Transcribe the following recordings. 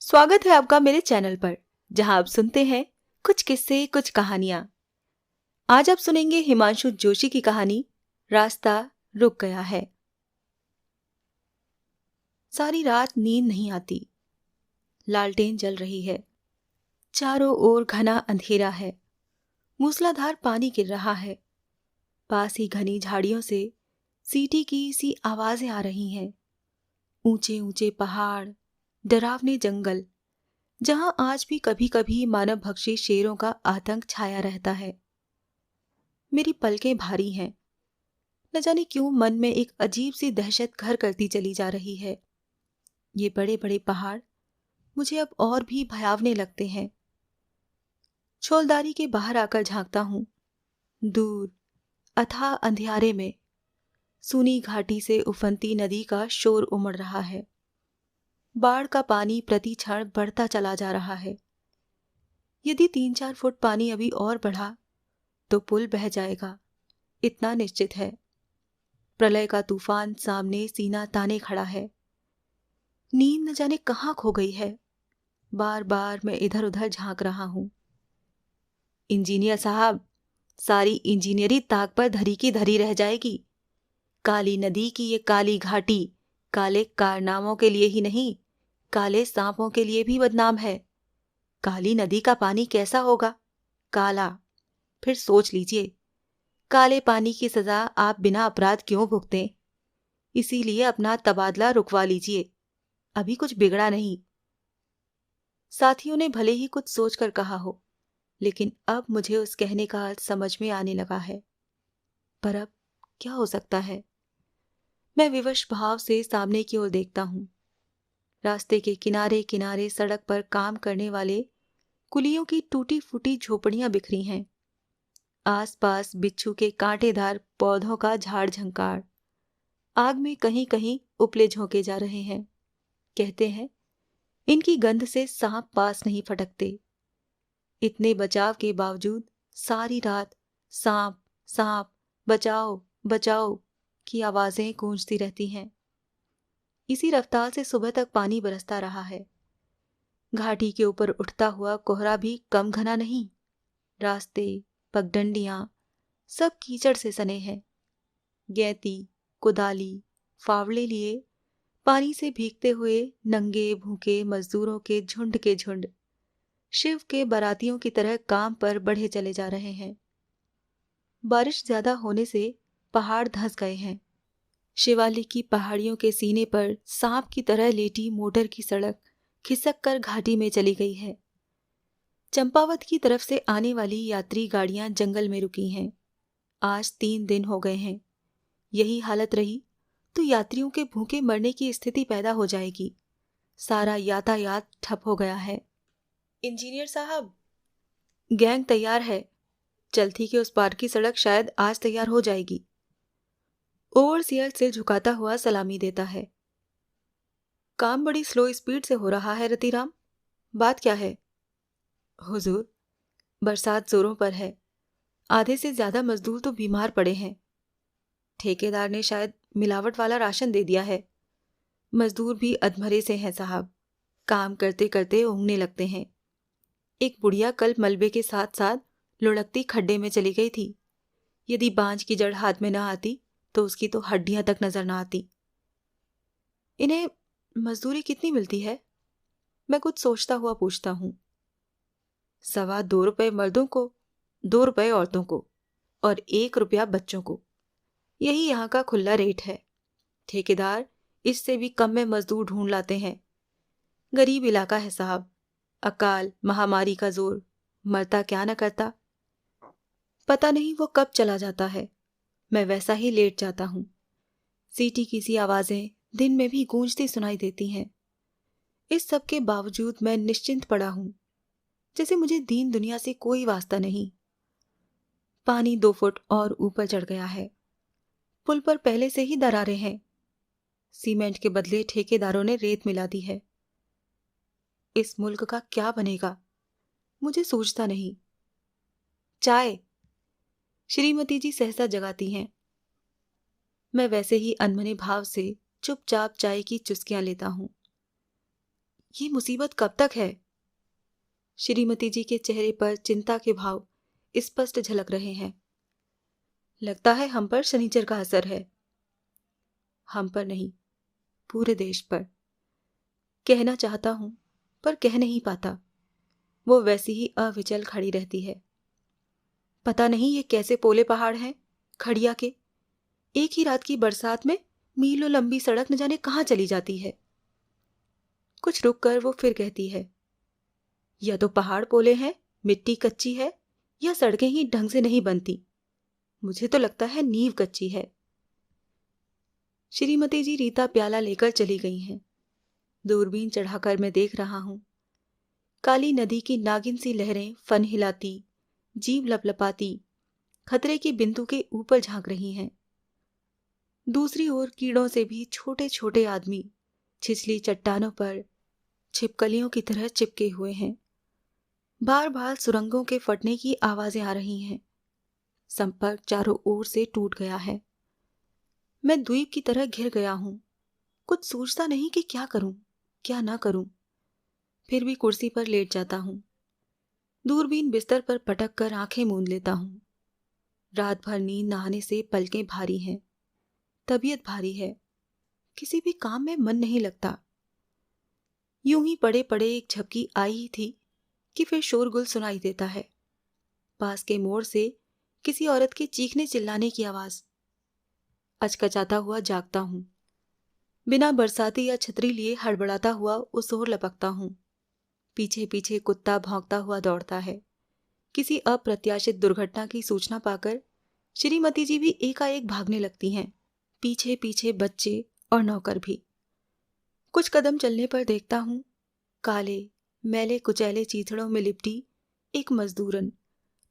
स्वागत है आपका मेरे चैनल पर, जहां आप सुनते हैं कुछ किस्से, कुछ कहानियां। आज आप सुनेंगे हिमांशु जोशी की कहानी रास्ता रुक गया है। सारी रात नींद नहीं आती। लालटेन जल रही है। चारों ओर घना अंधेरा है। मूसलाधार पानी गिर रहा है। पास ही घनी झाड़ियों से सीटी की सी आवाजें आ रही हैं। ऊंचे ऊंचे पहाड़, डरावने जंगल, जहां आज भी कभी कभी मानव भक्षी शेरों का आतंक छाया रहता है। मेरी पलकें भारी हैं। न जाने क्यों मन में एक अजीब सी दहशत घर करती चली जा रही है। ये बड़े बड़े पहाड़ मुझे अब और भी भयावने लगते हैं। छोलदारी के बाहर आकर झांकता हूं। दूर अथाह अंधियारे में सूनी घाटी से उफनती नदी का शोर उमड़ रहा है। बाढ़ का पानी प्रति क्षण बढ़ता चला जा रहा है। यदि 3-4 फुट पानी अभी और बढ़ा तो पुल बह जाएगा, इतना निश्चित है। प्रलय का तूफान सामने सीना ताने खड़ा है। नींद न जाने कहाँ खो गई है। बार बार मैं इधर उधर झांक रहा हूं। इंजीनियर साहब, सारी इंजीनियरी ताक पर धरी की धरी रह जाएगी। काली नदी की ये काली घाटी काले कारनामों के लिए ही नहीं, काले सांपों के लिए भी बदनाम है। काली नदी का पानी कैसा होगा? काला। फिर सोच लीजिए, काले पानी की सजा आप बिना अपराध क्यों भुगतें? इसीलिए अपना तबादला रुकवा लीजिए, अभी कुछ बिगड़ा नहीं। साथियों ने भले ही कुछ सोचकर कहा हो, लेकिन अब मुझे उस कहने का अर्थ समझ में आने लगा है। पर अब क्या हो सकता है? मैं विवश भाव से सामने की ओर देखता हूं। रास्ते के किनारे किनारे सड़क पर काम करने वाले कुलियों की टूटी फूटी झोपड़ियां बिखरी हैं। आसपास बिच्छू के कांटेदार पौधों का झाड़ झंकार। आग में कहीं कहीं उपले झोंके जा रहे हैं। कहते हैं इनकी गंध से सांप पास नहीं फटकते। इतने बचाव के बावजूद सारी रात सांप सांप, बचाओ बचाओ की आवाजें गूंजती रहती हैं। इसी रफ्तार से सुबह तक पानी बरसता रहा है। घाटी के ऊपर उठता हुआ कोहरा भी कम घना नहीं। रास्ते, पगडंडियां, सब कीचड़ से सने हैं। गैती, कुदाली, फावड़े लिए पानी से भीगते हुए नंगे भूखे मजदूरों के झुंड शिव के बारातियों की तरह काम पर बढ़े चले जा रहे हैं। बारिश ज्यादा होने से पहाड़ धंस गए हैं। शिवालिक की पहाड़ियों के सीने पर सांप की तरह लेटी मोटर की सड़क खिसक कर घाटी में चली गई है। चंपावत की तरफ से आने वाली यात्री गाड़ियां जंगल में रुकी हैं। आज 3 दिन हो गए हैं। यही हालत रही तो यात्रियों के भूखे मरने की स्थिति पैदा हो जाएगी। सारा यातायात ठप हो गया है। इंजीनियर साहब, गैंग तैयार है। चलती के उस पार की सड़क शायद आज तैयार हो जाएगी। ओवरसियर सिर झुकाता हुआ सलामी देता है। काम बड़ी स्लो स्पीड से हो रहा है रतिराम, बात क्या है? हुजूर, बरसात जोरों पर है। आधे से ज्यादा मजदूर तो बीमार पड़े हैं। ठेकेदार ने शायद मिलावट वाला राशन दे दिया है। मजदूर भी अधमरे से हैं साहब, काम करते करते ऊँघने लगते हैं। एक बुढ़िया कल मलबे के साथ साथ लुढ़कती खड्डे में चली गई थी। यदि बांझ की जड़ हाथ में न आती तो उसकी तो हड्डियां तक नजर न आती। इन्हें मजदूरी कितनी मिलती है? मैं कुछ सोचता हुआ पूछता हूँ। 2.25 रुपये मर्दों को, 2 रुपये औरतों को और 1 रुपया बच्चों को। यही यहाँ का खुला रेट है। ठेकेदार इससे भी कम में मजदूर ढूंढ लाते हैं। गरीब इलाका है साहब। अकाल महामारी का जोर, मरता क्या न करता। पता नहीं वो कब चला जाता है। मैं वैसा ही लेट जाता हूँ। सीटी की सी आवाजें दिन में भी गूंजती सुनाई देती हैं। इस सब के बावजूद मैं निश्चिंत पड़ा हूँ, जैसे मुझे दीन दुनिया से कोई वास्ता नहीं। पानी 2 फुट और ऊपर चढ़ गया है। पुल पर पहले से ही दरारें हैं। सीमेंट के बदले ठेकेदारों ने रेत मिला दी है। इस मुल्क का क्या बनेगा, मुझे सोचता नहीं। चाय, श्रीमती जी सहसा जगाती हैं। मैं वैसे ही अनमने भाव से चुपचाप चाय की चुस्कियां लेता हूं। ये मुसीबत कब तक है? श्रीमती जी के चेहरे पर चिंता के भाव स्पष्ट झलक रहे हैं। लगता है हम पर शनिचर का असर है। हम पर नहीं, पूरे देश पर। कहना चाहता हूं पर कह नहीं पाता। वो वैसी ही अविचल खड़ी रहती है। पता नहीं ये कैसे पोले पहाड़ हैं खड़िया के। एक ही रात की बरसात में मीलों लंबी सड़क न जाने कहां चली जाती है। कुछ रुक कर वो फिर कहती है, या तो पहाड़ पोले हैं, मिट्टी कच्ची है, या सड़कें ही ढंग से नहीं बनती। मुझे तो लगता है नींव कच्ची है। श्रीमती जी रीता प्याला लेकर चली गई हैं। दूरबीन चढ़ाकर मैं देख रहा हूं। काली नदी की नागिन सी लहरें फन हिलाती, जीभ लपलपाती, खतरे की बिंदु के ऊपर झांक रही हैं। दूसरी ओर कीड़ों से भी छोटे छोटे आदमी छिछली चट्टानों पर छिपकलियों की तरह चिपके हुए हैं। बार बार सुरंगों के फटने की आवाजें आ रही हैं। संपर्क चारों ओर से टूट गया है। मैं द्वीप की तरह घिर गया हूं। कुछ सोचता नहीं कि क्या करूं, क्या ना करूं। फिर भी कुर्सी पर लेट जाता हूं। दूरबीन बिस्तर पर पटक कर आंखें मूंद लेता हूं। रात भर नींद न आने से पलकें भारी हैं, तबीयत भारी है, किसी भी काम में मन नहीं लगता। यूं ही पड़े पड़े एक झपकी आई ही थी कि फिर शोरगुल सुनाई देता है। पास के मोड़ से किसी औरत के चीखने चिल्लाने की आवाज। अचकचाता हुआ जागता हूं। बिना बरसाती या छतरी लिए हड़बड़ाता हुआ उस ओर लपकता हूं। पीछे पीछे कुत्ता भौंकता हुआ दौड़ता है। किसी अप्रत्याशित दुर्घटना की सूचना पाकर श्रीमती जी भी एकाएक भागने लगती हैं। पीछे पीछे बच्चे और नौकर भी। कुछ कदम चलने पर देखता हूं, काले मैले कुचैले चीथड़ों में लिपटी एक मजदूरन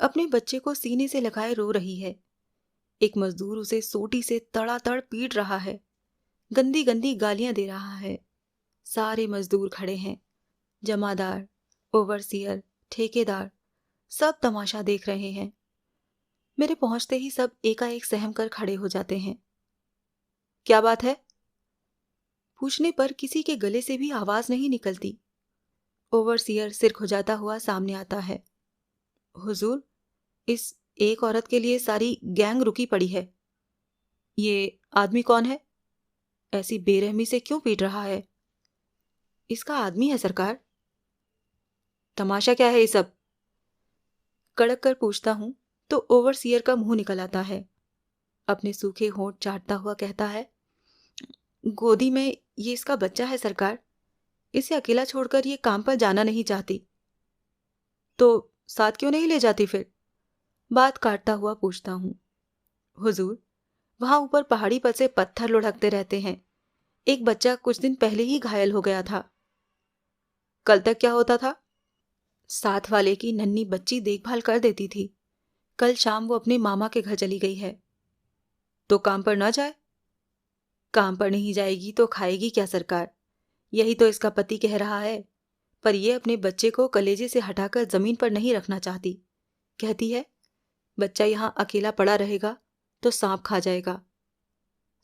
अपने बच्चे को सीने से लगाए रो रही है। एक मजदूर उसे सोटी से तड़ातड़ पीट रहा है, गंदी गंदी गालियां दे रहा है। सारे मजदूर खड़े हैं। जमादार, ओवरसियर, ठेकेदार, सब तमाशा देख रहे हैं। मेरे पहुंचते ही सब एकाएक सहम कर खड़े हो जाते हैं। क्या बात है? पूछने पर किसी के गले से भी आवाज नहीं निकलती। ओवरसियर सिर खुजाता हुआ सामने आता है। हुजूर, इस एक औरत के लिए सारी गैंग रुकी पड़ी है। ये आदमी कौन है? ऐसी बेरहमी से क्यों पीट रहा है? इसका आदमी है सरकार। तमाशा क्या है ये सब? कड़क कर पूछता हूं तो ओवरसियर का मुंह निकल आता है। अपने सूखे होंठ चाटता हुआ कहता है, गोदी में ये इसका बच्चा है सरकार। इसे अकेला छोड़कर ये काम पर जाना नहीं चाहती। तो साथ क्यों नहीं ले जाती फिर? बात काटता हुआ पूछता हूं। हुजूर, वहां ऊपर पहाड़ी पर से पत्थर लुढ़कते रहते हैं। एक बच्चा कुछ दिन पहले ही घायल हो गया था। कल तक क्या होता था? साथ वाले की नन्ही बच्ची देखभाल कर देती थी। कल शाम वो अपने मामा के घर चली गई है। तो काम पर ना जाए? काम पर नहीं जाएगी तो खाएगी क्या सरकार? यही तो इसका पति कह रहा है। पर यह अपने बच्चे को कलेजे से हटाकर जमीन पर नहीं रखना चाहती। कहती है, बच्चा यहां अकेला पड़ा रहेगा तो सांप खा जाएगा।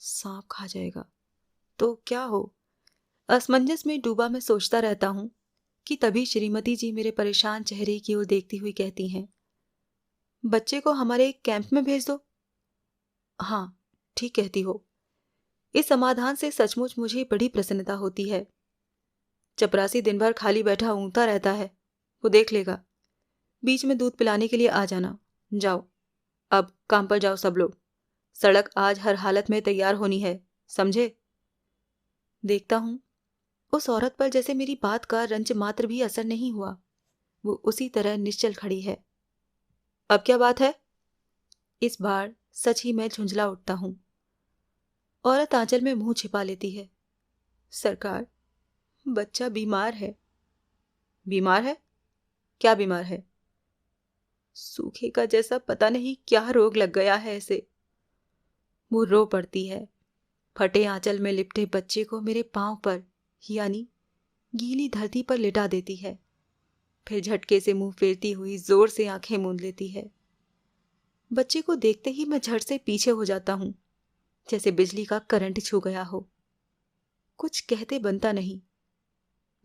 सांप खा जाएगा तो क्या हो? असमंजस में डूबा मैं सोचता रहता हूं कि तभी श्रीमती जी मेरे परेशान चेहरे की ओर देखती हुई कहती हैं, बच्चे को हमारे कैंप में भेज दो। हाँ, ठीक कहती हो। इस समाधान से सचमुच मुझे बड़ी प्रसन्नता होती है। चपरासी दिन भर खाली बैठा ऊँगता रहता है, वो देख लेगा। बीच में दूध पिलाने के लिए आ जाना। जाओ, अब काम पर जाओ सब लोग। सड़क आज हर हालत में तैयार होनी है, समझे? देखता हूं उस औरत पर जैसे मेरी बात का रंच मात्र भी असर नहीं हुआ। वो उसी तरह निश्चल खड़ी है। अब क्या बात है? इस बार सच ही मैं झुंझला उठता हूं। औरत आंचल में मुंह छिपा लेती है। सरकार, बच्चा बीमार है। बीमार है? क्या बीमार है? सूखे का जैसा पता नहीं क्या रोग लग गया है इसे। वो रो पड़ती है। फटे आंचल में लिपटे बच्चे को मेरे पांव पर यानी गीली धरती पर लिटा देती है। फिर झटके से मुंह फेरती हुई जोर से आंखें मूंद लेती है। बच्चे को देखते ही मैं झट से पीछे हो जाता हूं, जैसे बिजली का करंट छू गया हो। कुछ कहते बनता नहीं।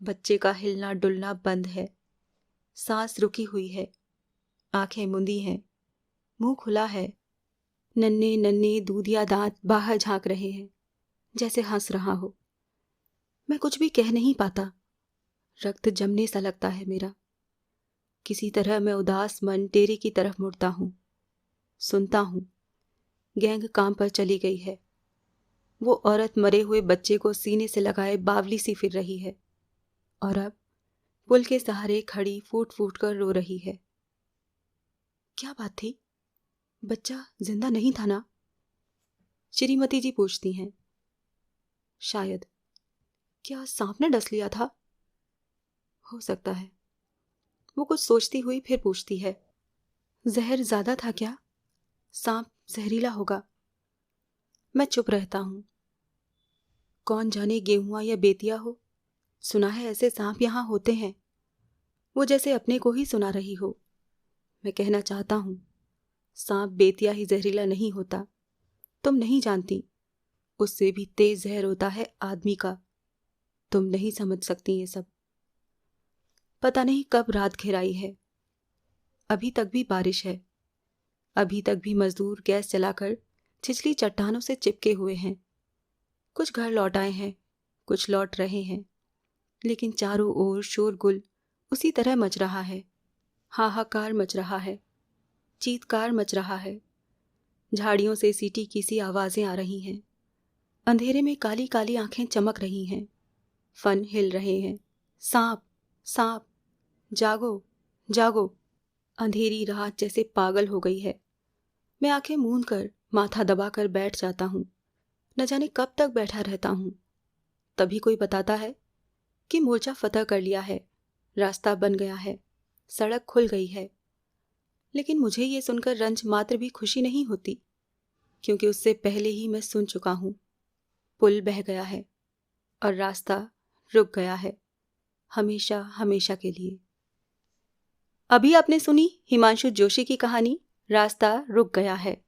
बच्चे का हिलना डुलना बंद है, सांस रुकी हुई है, आंखें मुंदी हैं, मुंह खुला है, नन्हे नन्हे दूधिया दांत बाहर झांक रहे हैं, जैसे हंस रहा हो। मैं कुछ भी कह नहीं पाता, रक्त जमने सा लगता है मेरा। किसी तरह मैं उदास मन डेरे की तरफ मुड़ता हूँ, सुनता हूँ। गैंग काम पर चली गई है। वो औरत मरे हुए बच्चे को सीने से लगाए बावली सी फिर रही है, और अब पुल के सहारे खड़ी फूट फूट कर रो रही है। क्या बात थी? बच्चा जिंदा नहीं था ना? श्रीमती जी पूछती हैं। शायद। क्या सांप ने डस लिया था? हो सकता है। वो कुछ सोचती हुई फिर पूछती है, जहर ज्यादा था क्या? सांप जहरीला होगा। मैं चुप रहता हूं। कौन जाने गेहुआ या बेतिया हो, सुना है ऐसे सांप यहां होते हैं। वो जैसे अपने को ही सुना रही हो। मैं कहना चाहता हूं, सांप बेतिया ही जहरीला नहीं होता। तुम नहीं जानती, उससे भी तेज जहर होता है आदमी का। तुम नहीं समझ सकती ये सब। पता नहीं कब रात घिराई है। अभी तक भी बारिश है। अभी तक भी मजदूर गैस जलाकर छिछली चट्टानों से चिपके हुए हैं। कुछ घर लौट आए हैं, कुछ लौट रहे हैं, लेकिन चारों ओर शोरगुल उसी तरह मच रहा है। हाहाकार मच रहा है, चीत्कार मच रहा है। झाड़ियों से सीटी की सी आवाजें आ रही हैं। अंधेरे में काली काली आंखें चमक रही हैं। फन हिल रहे हैं। सांप, सांप, जागो, जागो। अंधेरी रात जैसे पागल हो गई है। मैं आंखें मूंद कर माथा दबाकर बैठ जाता हूँ। न जाने कब तक बैठा रहता हूँ। तभी कोई बताता है कि मोर्चा फतह कर लिया है, रास्ता बन गया है, सड़क खुल गई है। लेकिन मुझे ये सुनकर रंज मात्र भी खुशी नहीं होती, क्योंकि उससे पहले ही मैं सुन चुका हूँ। पुल बह गया है और रास्ता रुक गया है, हमेशा हमेशा के लिए। अभी आपने सुनी हिमांशु जोशी की कहानी रास्ता रुक गया है।